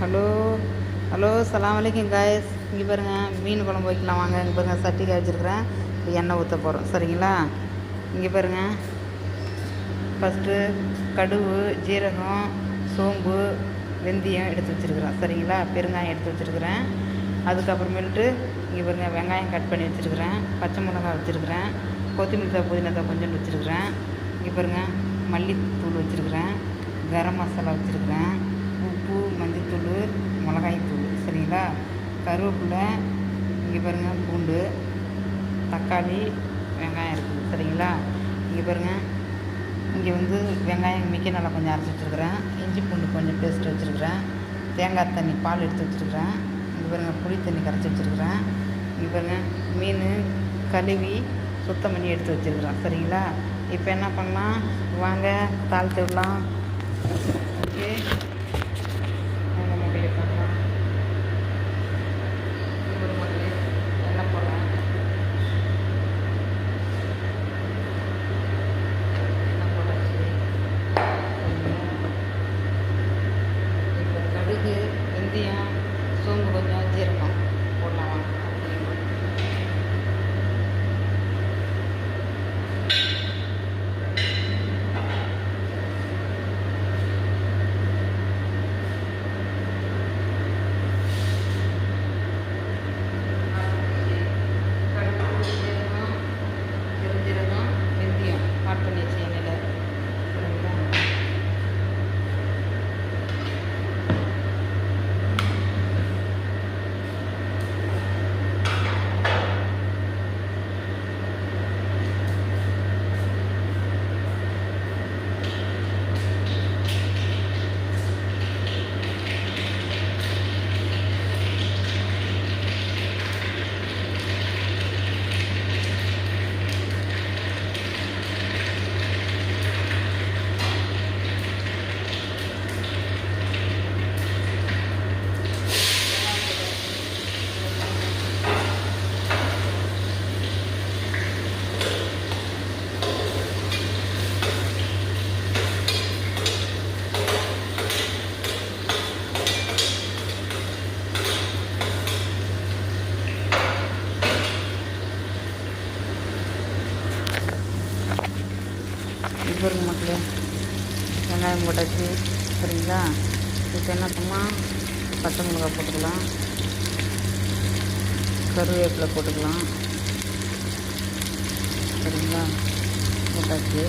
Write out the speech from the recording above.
Hello hello சலாம் அலைக்கும் guys. இங்கே பாருங்கள், மீன் குழம்பு வைக்கலாம் வாங்க. இங்கே பாருங்கள், சட்டி காய்ச்சிருக்கிறேன். இப்போ எண்ணெய் ஊற்ற போகிறோம், சரிங்களா? இங்கே பாருங்கள், ஃபஸ்ட்டு கடுகு, ஜீரகம், சோம்பு, வெந்தயம் எடுத்து வச்சுருக்குறேன், சரிங்களா? பெருங்காயம் எடுத்து வச்சுருக்குறேன். அதுக்கப்புறமேட்டு இங்கே பாருங்கள், வெங்காயம் கட் பண்ணி வச்சுருக்குறேன், பச்சை மிளகாய் வச்சுருக்குறேன், கொத்தமல்லி புதினா கொஞ்சம் வச்சுருக்குறேன். இங்கே பாருங்கள், மல்லித்தூள் வச்சுருக்குறேன், கரம் மசாலா வச்சுருக்குறேன், உப்பு, மஞ்சத்தூள், மிளகாய்த்தூள், சரிங்களா? கருவேப்பிலை, இங்கே பாருங்கள், பூண்டு, தக்காளி, வெங்காயம் இருக்குது, சரிங்களா? இங்கே பாருங்கள், இங்கே வெங்காயம் மிக்க நல்லா கொஞ்சம் அரைச்சி வச்சுருக்குறேன், இஞ்சி பூண்டு கொஞ்சம் பேஸ்ட் வச்சுருக்குறேன், தேங்காய் தண்ணி பால் எடுத்து வச்சுருக்குறேன். இங்கே பாருங்கள், புளி தண்ணி கரைச்சி வச்சுருக்குறேன். இங்கே பாருங்கள், மீன் கழுவி சுத்தம் பண்ணி எடுத்து வச்சுருக்குறேன், சரிங்களா? இப்போ என்ன பண்ணலாம் வாங்க, தாளித்து விடலாம். ஓகே, அவங்க மொபைலே பார்க்கலாம். ஒரு மொபைல் எண்ணெய் போடுறேன். எண்ணெய் போடாச்சு. இப்போ கடுகு, வெந்தயம், சோம்பு கொஞ்சம், ஜீரகம் போடலாம் வாங்க. இப்போ மக்களே, வெங்காயம் போட்டாச்சு, சரிங்களா? இப்போ என்ன பண்ணலாம், பச்சை மிளகாய் போட்டுக்கலாம், கருவேப்பிலை போட்டுக்கலாம், சரிங்களா? போட்டாச்சு.